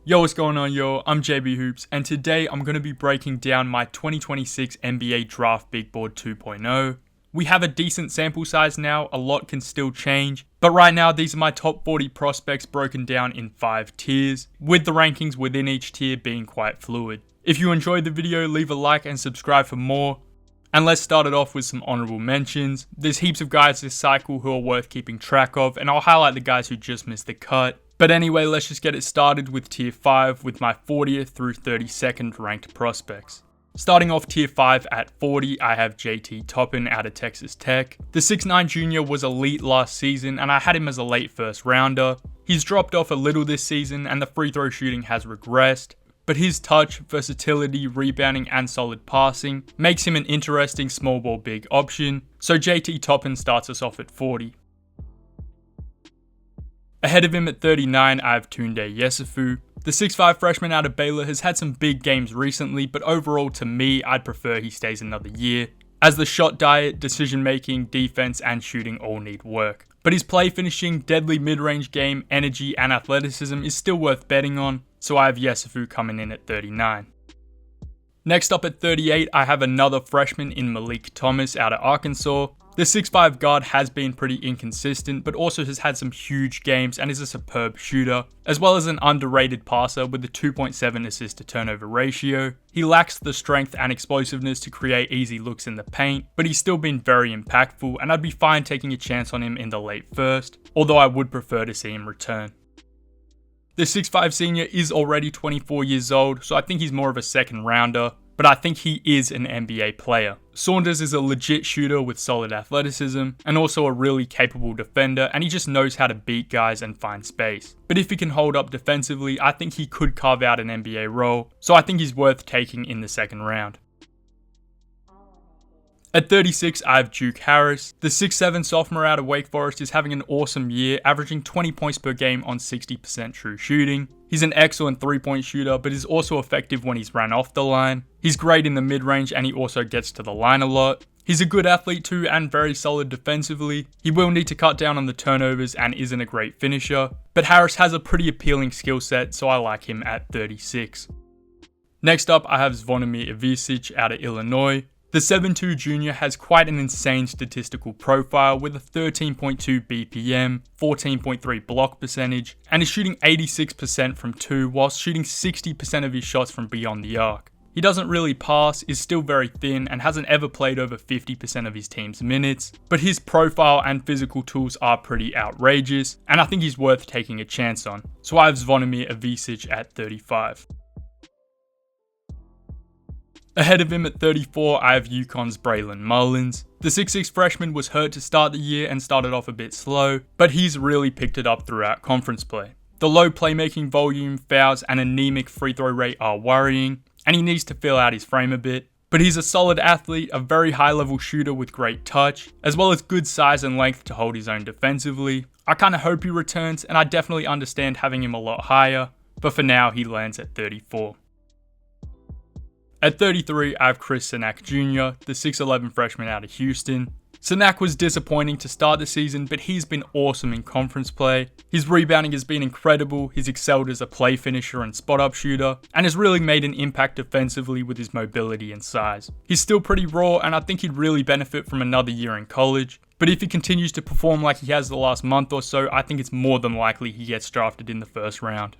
Yo, what's going on, yo? I'm JB Hoops, and today I'm going to be breaking down my 2026 NBA Draft Bigboard 2.0. We have a decent sample size now, a lot can still change, but right now these are my top 40 prospects broken down in 5 tiers, with the rankings within each tier being quite fluid. If you enjoyed the video, leave a like and subscribe for more. And let's start it off with some honorable mentions. There's heaps of guys this cycle who are worth keeping track of, and I'll highlight the guys who just missed the cut. But anyway, let's just get it started with tier 5 with my 40th through 32nd ranked prospects. Starting off tier 5 at 40, I have JT Toppin out of Texas Tech. The 6'9 junior was elite last season and I had him as a late first rounder. He's dropped off a little this season and the free throw shooting has regressed, but his touch, versatility, rebounding and solid passing makes him an interesting small ball big option, so JT Toppin starts us off at 40. Ahead of him at 39, I have Tunde Yesufu. The 6'5 freshman out of Baylor has had some big games recently, but overall to me, I'd prefer he stays another year, as the shot diet, decision making, defense and shooting all need work. But his play finishing, deadly mid-range game, energy and athleticism is still worth betting on, so I have Yesufu coming in at 39. Next up at 38, I have another freshman in Malik Thomas out of Arkansas. The 6'5 guard has been pretty inconsistent, but also has had some huge games and is a superb shooter, as well as an underrated passer with a 2.7 assist to turnover ratio. He lacks the strength and explosiveness to create easy looks in the paint, but he's still been very impactful and I'd be fine taking a chance on him in the late first, although I would prefer to see him return. The 6'5 senior is already 24 years old, so I think he's more of a second rounder, but I think he is an NBA player. Saunders is a legit shooter with solid athleticism and also a really capable defender, and he just knows how to beat guys and find space. But if he can hold up defensively, I think he could carve out an NBA role, so I think he's worth taking in the second round. At 36, I have Duke Harris. The 6'7 sophomore out of Wake Forest is having an awesome year, averaging 20 points per game on 60% true shooting. He's an excellent 3-point shooter, but is also effective when he's ran off the line. He's great in the mid-range and he also gets to the line a lot. He's a good athlete too and very solid defensively. He will need to cut down on the turnovers and isn't a great finisher, but Harris has a pretty appealing skill set, so I like him at 36. Next up, I have Zvonimir Ivisic out of Illinois. The 7'2 junior has quite an insane statistical profile with a 13.2 BPM, 14.3 block percentage, and is shooting 86% from 2 whilst shooting 60% of his shots from beyond the arc. He doesn't really pass, is still very thin, and hasn't ever played over 50% of his team's minutes, but his profile and physical tools are pretty outrageous, and I think he's worth taking a chance on, so I have Zvonimir Ivisic at 35. Ahead of him at 34, I have UConn's Braylon Mullins. The 6'6 freshman was hurt to start the year and started off a bit slow, but he's really picked it up throughout conference play. The low playmaking volume, fouls, and anemic free throw rate are worrying, and he needs to fill out his frame a bit. But he's a solid athlete, a very high level shooter with great touch, as well as good size and length to hold his own defensively. I kinda hope he returns, and I definitely understand having him a lot higher, but for now he lands at 34. At 33, I have Chris Sanak Jr., the 6'11 freshman out of Houston. Sanak was disappointing to start the season, but he's been awesome in conference play. His rebounding has been incredible, he's excelled as a play finisher and spot-up shooter, and has really made an impact defensively with his mobility and size. He's still pretty raw, and I think he'd really benefit from another year in college, but if he continues to perform like he has the last month or so, I think it's more than likely he gets drafted in the first round.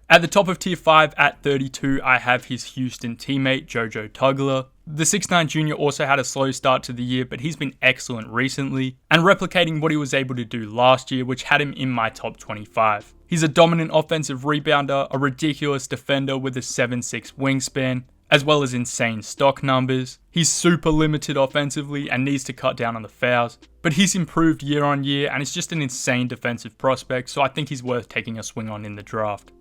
At the top of tier 5 at 32, I have his Houston teammate Jojo Tugler. The 6'9 junior also had a slow start to the year, but he's been excellent recently, and replicating what he was able to do last year, which had him in my top 25. He's a dominant offensive rebounder, a ridiculous defender with a 7'6 wingspan, as well as insane stock numbers. He's super limited offensively and needs to cut down on the fouls, but he's improved year on year and is just an insane defensive prospect, so I think he's worth taking a swing on in the draft.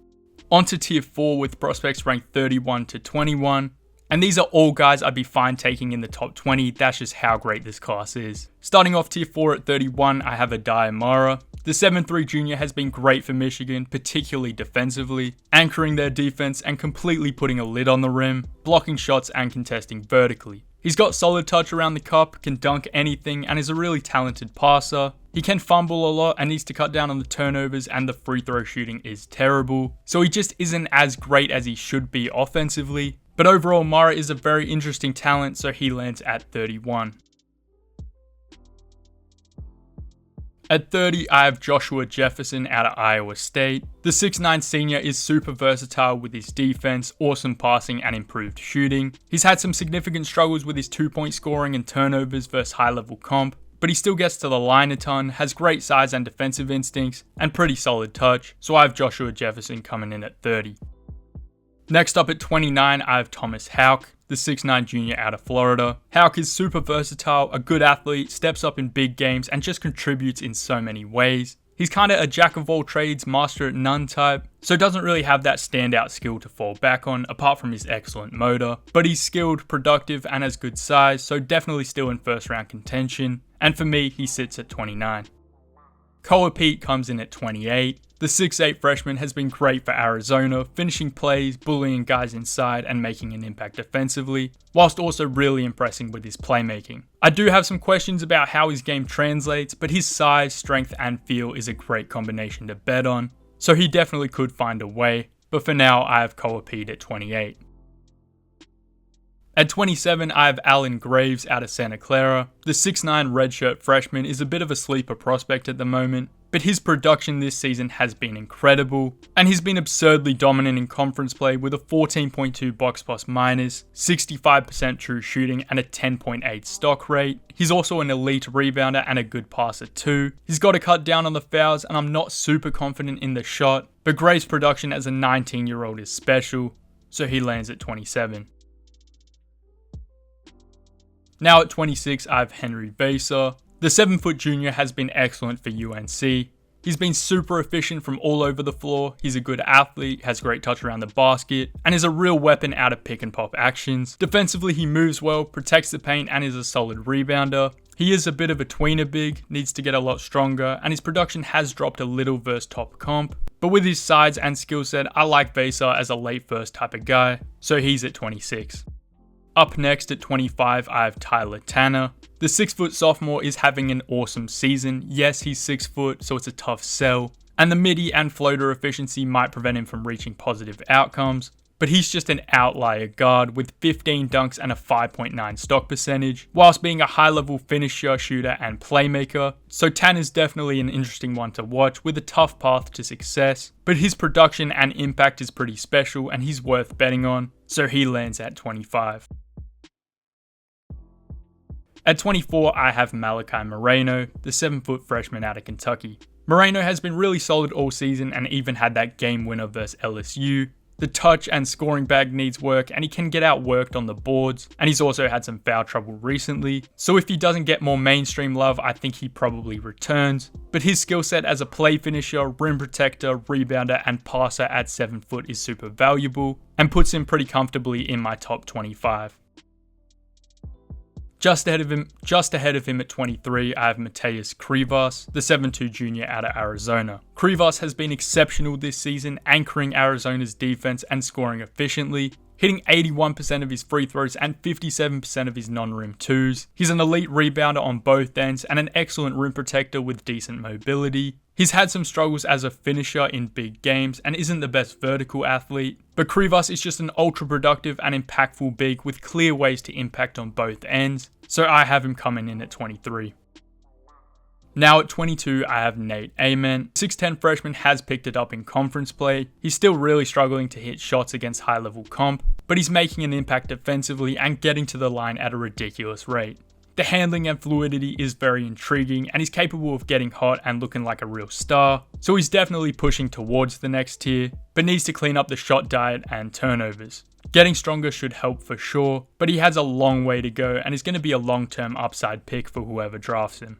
Onto tier 4 with prospects ranked 31 to 21, and these are all guys I'd be fine taking in the top 20, that's just how great this class is. Starting off tier 4 at 31, I have Adai Mara. The 7'3" junior has been great for Michigan, particularly defensively, anchoring their defense and completely putting a lid on the rim, blocking shots and contesting vertically. He's got solid touch around the cup, can dunk anything, and is a really talented passer. He can fumble a lot and needs to cut down on the turnovers, and the free throw shooting is terrible. So he just isn't as great as he should be offensively. But overall, Mara is a very interesting talent, so he lands at 31. At 30, I have Joshua Jefferson out of Iowa State. The 6'9" senior is super versatile with his defense, awesome passing, and improved shooting. He's had some significant struggles with his 2-point scoring and turnovers versus high-level comp, but he still gets to the line a ton, has great size and defensive instincts, and pretty solid touch, so I have Joshua Jefferson coming in at 30. Next up at 29, I have Thomas Houck, the 6'9" junior out of Florida. Houck is super versatile, a good athlete, steps up in big games, and just contributes in so many ways. He's kinda a jack of all trades, master at none type, so doesn't really have that standout skill to fall back on, apart from his excellent motor. But he's skilled, productive, and has good size, so definitely still in first round contention. And for me, he sits at 29. Koa Pete comes in at 28. The 6'8" freshman has been great for Arizona, finishing plays, bullying guys inside, and making an impact defensively, whilst also really impressing with his playmaking. I do have some questions about how his game translates, but his size, strength, and feel is a great combination to bet on, so he definitely could find a way, but for now I have Koa Pete at 28. At 27, I have Alan Graves out of Santa Clara. The 6'9" redshirt freshman is a bit of a sleeper prospect at the moment, but his production this season has been incredible, and he's been absurdly dominant in conference play with a 14.2 box plus minus, 65% true shooting, and a 10.8 stock rate. He's also an elite rebounder and a good passer too. He's got to cut down on the fouls, and I'm not super confident in the shot, but Graves' production as a 19-year-old is special, so he lands at 27. Now at 26, I have Henry Vassar. The 7-foot junior has been excellent for UNC. He's been super efficient from all over the floor, he's a good athlete, has great touch around the basket, and is a real weapon out of pick and pop actions. Defensively, he moves well, protects the paint, and is a solid rebounder. He is a bit of a tweener big, needs to get a lot stronger, and his production has dropped a little versus top comp. But with his size and skill set, I like Vassar as a late first type of guy, so he's at 26. Up next at 25, I have Tyler Tanner. The 6-foot sophomore is having an awesome season. Yes, he's 6 foot, so it's a tough sell, and the midi and floater efficiency might prevent him from reaching positive outcomes, but he's just an outlier guard with 15 dunks and a 5.9 stock percentage, whilst being a high-level finisher, shooter, and playmaker. So Tanner's definitely an interesting one to watch with a tough path to success, but his production and impact is pretty special and he's worth betting on, so he lands at 25. At 24, I have Malachi Moreno, the 7-foot freshman out of Kentucky. Moreno has been really solid all season and even had that game winner versus LSU. The touch and scoring bag needs work, and he can get outworked on the boards, and he's also had some foul trouble recently, so if he doesn't get more mainstream love, I think he probably returns. But his skill set as a play finisher, rim protector, rebounder, and passer at 7 foot is super valuable, and puts him pretty comfortably in my top 25. Just ahead of him at 23, I have Mateus Krivas, the 7'2" junior out of Arizona. Krivas has been exceptional this season, anchoring Arizona's defense and scoring efficiently, hitting 81% of his free throws and 57% of his non-rim twos. He's an elite rebounder on both ends and an excellent rim protector with decent mobility. He's had some struggles as a finisher in big games and isn't the best vertical athlete, but Krivas is just an ultra productive and impactful big with clear ways to impact on both ends, so I have him coming in at 23. Now at 22, I have Nate Ament. 6'10" freshman has picked it up in conference play. He's still really struggling to hit shots against high-level comp, but he's making an impact defensively and getting to the line at a ridiculous rate. The handling and fluidity is very intriguing, and he's capable of getting hot and looking like a real star, so he's definitely pushing towards the next tier, but needs to clean up the shot diet and turnovers. Getting stronger should help for sure, but he has a long way to go and is going to be a long-term upside pick for whoever drafts him.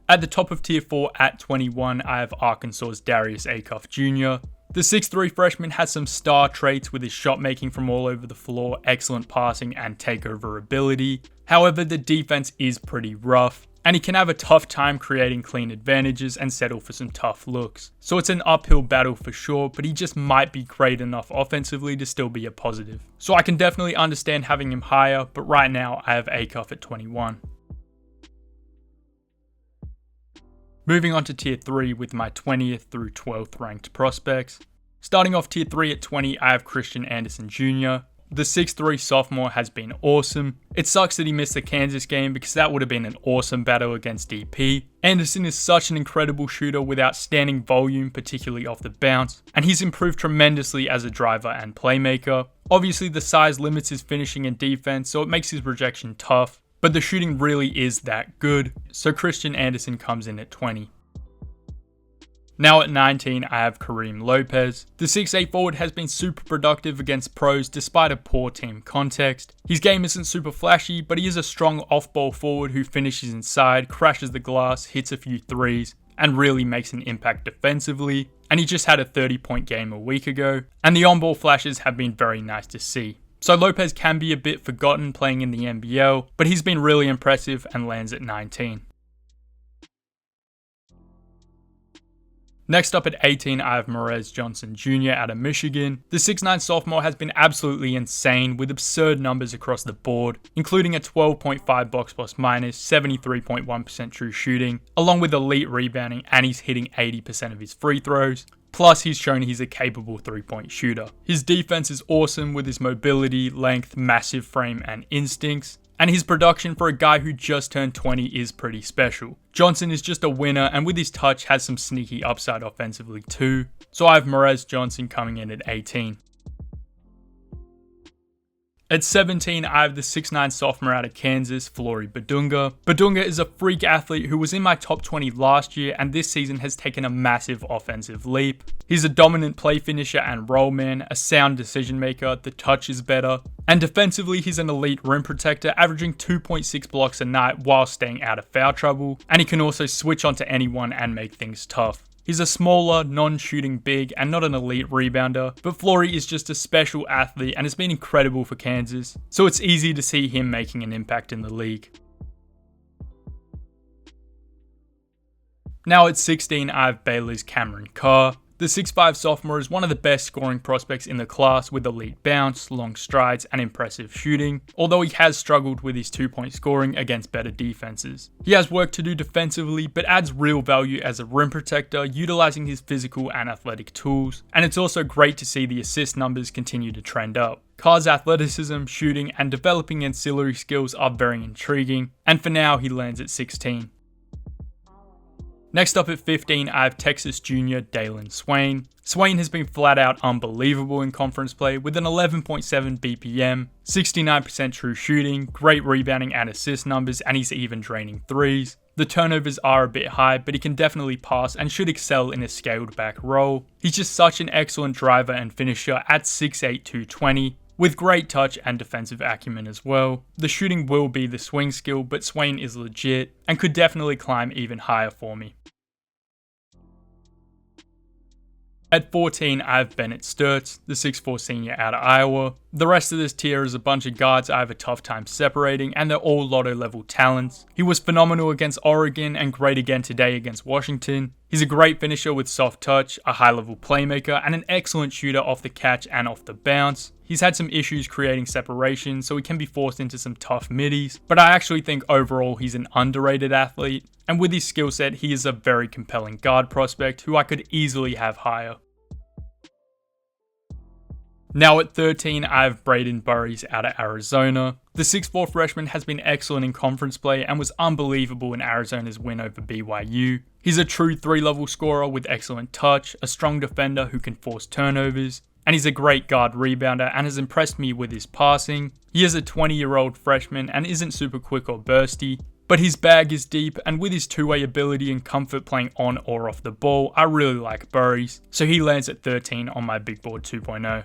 At the top of tier 4 at 21, I have Arkansas's Darius Acuff Jr. The 6'3" freshman has some star traits with his shot making from all over the floor, excellent passing, and takeover ability. However, the defense is pretty rough, and he can have a tough time creating clean advantages and settle for some tough looks. So it's an uphill battle for sure, but he just might be great enough offensively to still be a positive. So I can definitely understand having him higher, but right now I have Acuff at 21. Moving on to tier 3 with my 20th through 12th ranked prospects. Starting off tier 3 at 20, I have Christian Anderson Jr. The 6'3 sophomore has been awesome. It sucks that he missed the Kansas game because that would have been an awesome battle against DP. Anderson is such an incredible shooter with outstanding volume, particularly off the bounce, and he's improved tremendously as a driver and playmaker. Obviously the size limits his finishing and defense, so it makes his projection tough, but the shooting really is that good, so Christian Anderson comes in at 20. Now at 19, I have Kareem Lopez. The 6'8 forward has been super productive against pros despite a poor team context. His game isn't super flashy, but he is a strong off-ball forward who finishes inside, crashes the glass, hits a few threes, and really makes an impact defensively. And he just had a 30-point game a week ago, and the on-ball flashes have been very nice to see. So Lopez can be a bit forgotten playing in the NBL, but he's been really impressive and lands at 19. Next up at 18, I have Morez Johnson Jr. out of Michigan. The 6'9 sophomore has been absolutely insane with absurd numbers across the board, including a 12.5 box plus minus, 73.1% true shooting, along with elite rebounding, and he's hitting 80% of his free throws. Plus, he's shown he's a capable three-point shooter. His defense is awesome with his mobility, length, massive frame, and instincts. And his production for a guy who just turned 20 is pretty special. Johnson is just a winner, and with his touch has some sneaky upside offensively too. So I have Morez Johnson coming in at 18. At 17, I have the 6'9 sophomore out of Kansas, Flory Badunga. Badunga is a freak athlete who was in my top 20 last year and this season has taken a massive offensive leap. He's a dominant play finisher and roll man, a sound decision maker, the touch is better, and defensively he's an elite rim protector, averaging 2.6 blocks a night while staying out of foul trouble, and he can also switch onto anyone and make things tough. He's a smaller, non-shooting big and not an elite rebounder, but Flory is just a special athlete and has been incredible for Kansas, so it's easy to see him making an impact in the league. Now at 16, I have Baylor's Cameron Carr. The 6'5 sophomore is one of the best scoring prospects in the class with elite bounce, long strides, and impressive shooting, although he has struggled with his 2-point scoring against better defenses. He has work to do defensively, but adds real value as a rim protector, utilizing his physical and athletic tools, and it's also great to see the assist numbers continue to trend up. Carr's athleticism, shooting, and developing ancillary skills are very intriguing, and for now he lands at 16. Next up at 15, I have Texas junior Dalen Swain. Swain has been flat out unbelievable in conference play with an 11.7 BPM, 69% true shooting, great rebounding and assist numbers, and he's even draining threes. The turnovers are a bit high, but he can definitely pass and should excel in a scaled back role. He's just such an excellent driver and finisher at 6'8", 220. With great touch and defensive acumen as well. The shooting will be the swing skill, but Swain is legit and could definitely climb even higher for me. At 14, I have Bennett Sturtz, the 6'4 senior out of Iowa. The rest of this tier is a bunch of guards I have a tough time separating, and they're all lotto level talents. He was phenomenal against Oregon and great again today against Washington. He's a great finisher with soft touch, a high level playmaker, and an excellent shooter off the catch and off the bounce. He's had some issues creating separation, so he can be forced into some tough middies, but I actually think overall he's an underrated athlete, and with his skill set, he is a very compelling guard prospect who I could easily have higher. Now at 13, I have Braden Burries out of Arizona. The 6'4 freshman has been excellent in conference play and was unbelievable in Arizona's win over BYU. He's a true 3-level scorer with excellent touch, a strong defender who can force turnovers, and he's a great guard rebounder and has impressed me with his passing. He is a 20-year-old freshman and isn't super quick or bursty, but his bag is deep, and with his two-way ability and comfort playing on or off the ball, I really like Burries, so he lands at 13 on my Big Board 2.0.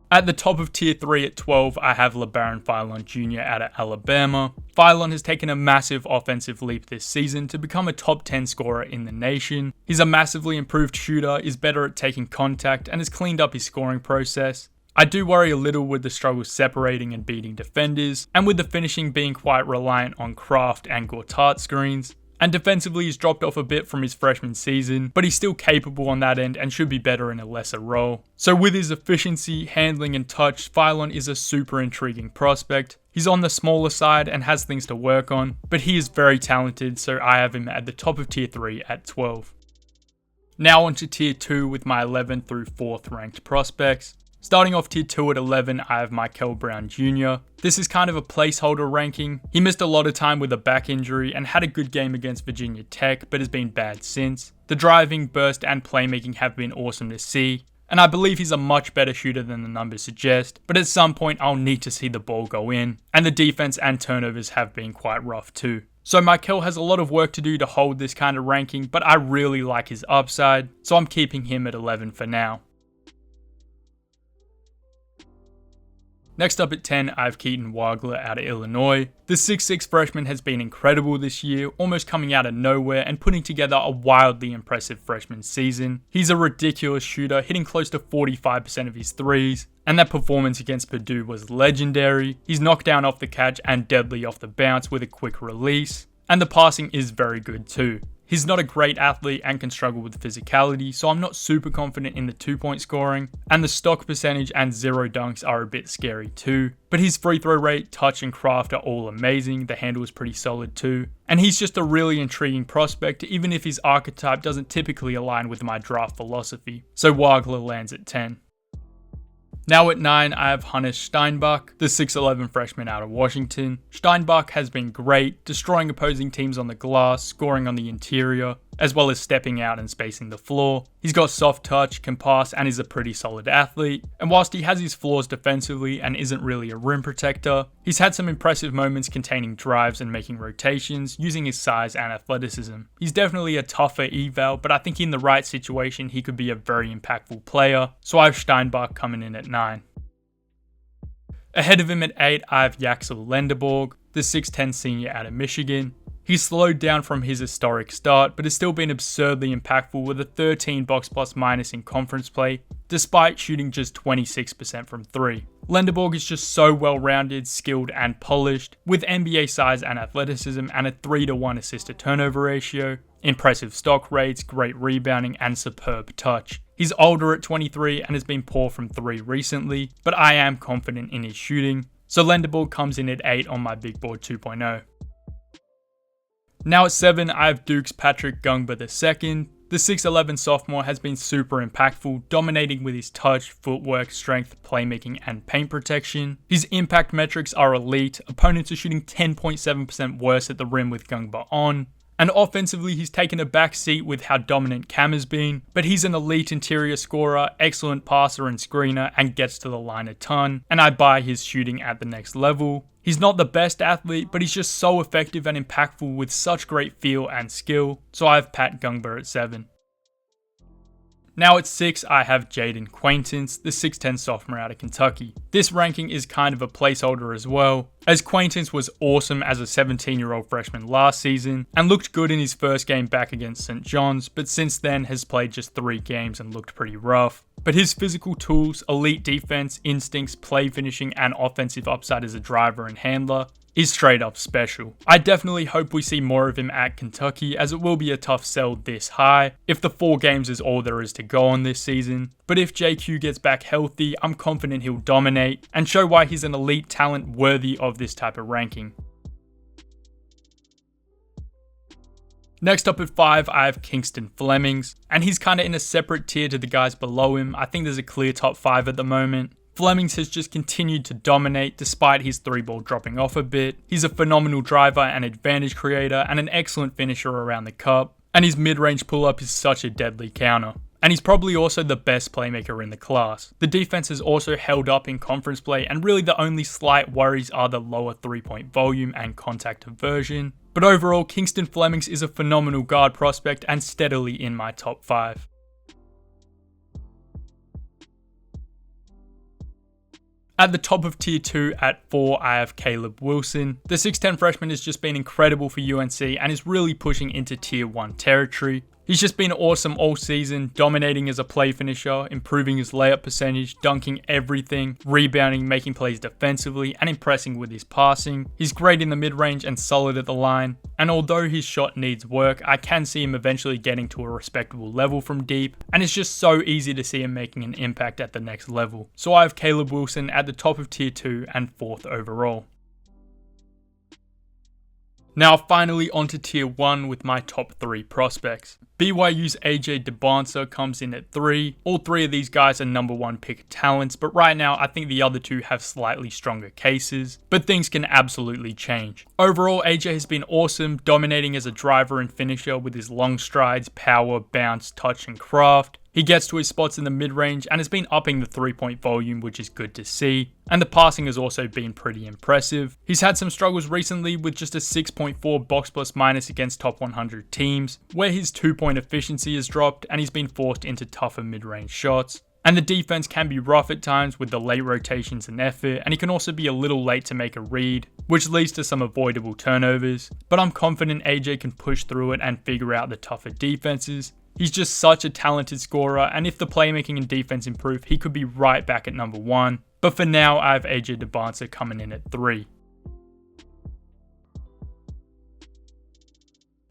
At the top of tier 3 at 12, I have LeBaron Philon Jr. out of Alabama. Philon has taken a massive offensive leap this season to become a top 10 scorer in the nation. He's a massively improved shooter, is better at taking contact, and has cleaned up his scoring process. I do worry a little with the struggle separating and beating defenders, and with the finishing being quite reliant on Kraft and Gortat screens. And defensively he's dropped off a bit from his freshman season, but he's still capable on that end and should be better in a lesser role. So with his efficiency, handling and touch, Phylon is a super intriguing prospect. He's on the smaller side and has things to work on, but he is very talented, so I have him at the top of tier 3 at 12. Now on to tier 2 with my 11th through 4th ranked prospects. Starting off tier 2 at 11, I have Michael Brown Jr. This is kind of a placeholder ranking. He missed a lot of time with a back injury and had a good game against Virginia Tech, but has been bad since. The driving, burst, and playmaking have been awesome to see, and I believe he's a much better shooter than the numbers suggest, but at some point I'll need to see the ball go in, and the defense and turnovers have been quite rough too. So Michael has a lot of work to do to hold this kind of ranking, but I really like his upside, so I'm keeping him at 11 for now. Next up at 10, I have Keaton Wagler out of Illinois. The 6'6 freshman has been incredible this year, almost coming out of nowhere and putting together a wildly impressive freshman season. He's a ridiculous shooter, hitting close to 45% of his threes, and that performance against Purdue was legendary. He's knocked down off the catch and deadly off the bounce with a quick release, and the passing is very good too. He's not a great athlete and can struggle with physicality, so I'm not super confident in the 2-point scoring, and the stock percentage and 0 dunks are a bit scary too. But his free throw rate, touch, and craft are all amazing, the handle is pretty solid too, and he's just a really intriguing prospect even if his archetype doesn't typically align with my draft philosophy. So Wagler lands at 10. Now at 9, I have Hannes Steinbach, the 6'11 freshman out of Washington. Steinbach has been great, destroying opposing teams on the glass, scoring on the interior, as well as stepping out and spacing the floor. He's got soft touch, can pass, and is a pretty solid athlete. And whilst he has his flaws defensively and isn't really a rim protector, he's had some impressive moments containing drives and making rotations, using his size and athleticism. He's definitely a tougher eval, but I think in the right situation he could be a very impactful player, so I have Steinbach coming in at 9. Ahead of him at 8, I have Yaxel Lendeborg, the 6'10 senior out of Michigan. He's slowed down from his historic start, but has still been absurdly impactful with a 13 box plus minus in conference play, despite shooting just 26% from 3. Lendeborg is just so well-rounded, skilled, and polished, with NBA size and athleticism and a 3-to-1 assist to turnover ratio, impressive stock rates, great rebounding, and superb touch. He's older at 23 and has been poor from 3 recently, but I am confident in his shooting, so Lendeborg comes in at 8 on my Big Board 2.0. Now at 7, I have Duke's Patrick Gungba II. The 6'11 sophomore has been super impactful, dominating with his touch, footwork, strength, playmaking, and paint protection. His impact metrics are elite, opponents are shooting 10.7% worse at the rim with Gungba on. And offensively, he's taken a back seat with how dominant Cam has been, but he's an elite interior scorer, excellent passer and screener, and gets to the line a ton, and I buy his shooting at the next level. He's not the best athlete, but he's just so effective and impactful with such great feel and skill, so I have Pat Gungba at 7. Now at 6, I have Jaden Quaintance, the 6'10 sophomore out of Kentucky. This ranking is kind of a placeholder as well, as Quaintance was awesome as a 17-year-old freshman last season, and looked good in his first game back against St. John's, but since then has played just 3 games and looked pretty rough. But his physical tools, elite defense, instincts, play finishing, and offensive upside as a driver and handler is straight up special. I definitely hope we see more of him at Kentucky, as it will be a tough sell this high if the 4 games is all there is to go on this season. But if JQ gets back healthy, I'm confident he'll dominate and show why he's an elite talent worthy of this type of ranking. Next up at 5, I have Kingston Flemings, and he's kind of in a separate tier to the guys below him. I think there's a clear top 5 at the moment. Flemings has just continued to dominate despite his 3-ball dropping off a bit. He's a phenomenal driver and advantage creator and an excellent finisher around the cup, and his mid-range pull-up is such a deadly counter. And he's probably also the best playmaker in the class. The defense has also held up in conference play, and really the only slight worries are the lower 3-point volume and contact aversion. But overall, Kingston Flemings is a phenomenal guard prospect and steadily in my top 5. At the top of tier 2 at 4, I have Caleb Wilson. The 6'10 freshman has just been incredible for UNC and is really pushing into tier 1 territory. He's just been awesome all season, dominating as a play finisher, improving his layup percentage, dunking everything, rebounding, making plays defensively, and impressing with his passing. He's great in the mid-range and solid at the line, and although his shot needs work, I can see him eventually getting to a respectable level from deep, and it's just so easy to see him making an impact at the next level. So I have Caleb Wilson at the top of tier 2 and 4th overall. Now finally onto tier 1 with my top 3 prospects. BYU's AJ DeBonsa comes in at 3. All 3 of these guys are number 1 pick talents, but right now I think the other 2 have slightly stronger cases, but things can absolutely change. Overall, AJ has been awesome, dominating as a driver and finisher with his long strides, power, bounce, touch, and craft. He gets to his spots in the mid-range and has been upping the 3-point volume, which is good to see. And the passing has also been pretty impressive. He's had some struggles recently with just a 6.4 box plus minus against top 100 teams, where his 2-point efficiency has dropped and he's been forced into tougher mid-range shots. And the defense can be rough at times with the late rotations and effort, and he can also be a little late to make a read, which leads to some avoidable turnovers. But I'm confident AJ can push through it and figure out the tougher defenses. He's just such a talented scorer, and if the playmaking and defense improve, he could be right back at number 1. But for now, I have AJ DeBonsa coming in at 3.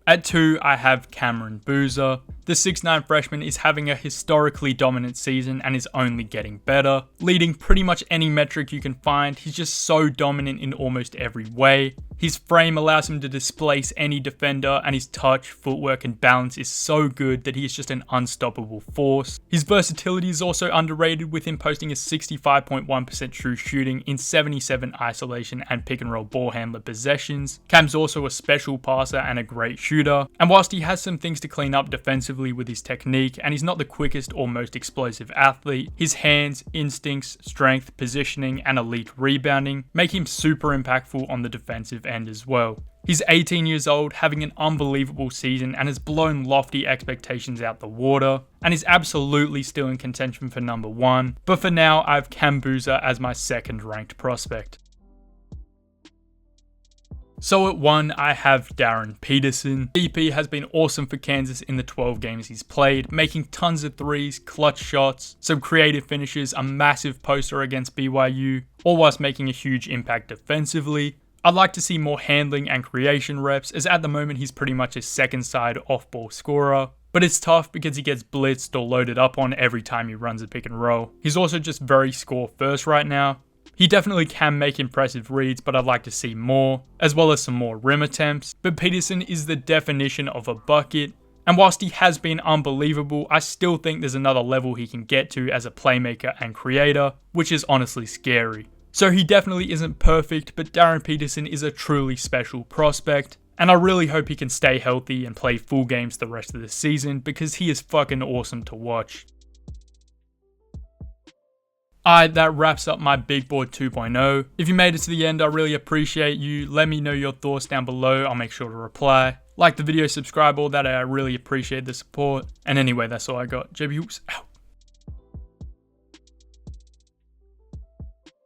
At 2, I have Cameron Boozer. The 6'9 freshman is having a historically dominant season and is only getting better, leading pretty much any metric you can find. He's just so dominant in almost every way. His frame allows him to displace any defender, and his touch, footwork, and balance is so good that he is just an unstoppable force. His versatility is also underrated, with him posting a 65.1% true shooting in 77 isolation and pick and roll ball handler possessions. Cam's also a special passer and a great shooter, and whilst he has some things to clean up defensively with his technique, and he's not the quickest or most explosive athlete, his hands, instincts, strength, positioning, and elite rebounding make him super impactful on the defensive end as well. He's 18 years old, having an unbelievable season, and has blown lofty expectations out the water, and is absolutely still in contention for number 1, but for now I have Cam Boozer as my 2nd ranked prospect. So at 1, I have Darren Peterson. DP has been awesome for Kansas in the 12 games he's played, making tons of threes, clutch shots, some creative finishes, a massive poster against BYU, all whilst making a huge impact defensively. I'd like to see more handling and creation reps, as at the moment he's pretty much a second side off-ball scorer. But it's tough because he gets blitzed or loaded up on every time he runs a pick and roll. He's also just very score first right now. He definitely can make impressive reads, but I'd like to see more, as well as some more rim attempts. But Peterson is the definition of a bucket, and whilst he has been unbelievable, I still think there's another level he can get to as a playmaker and creator, which is honestly scary. So he definitely isn't perfect, but Darren Peterson is a truly special prospect, and I really hope he can stay healthy and play full games the rest of the season, because he is fucking awesome to watch. Alright, that wraps up my Big Board 2.0. If you made it to the end, I really appreciate you. Let me know your thoughts down below. I'll make sure to reply. Like the video, subscribe, all that. I really appreciate the support. And anyway, that's all I got. JB Hoops out.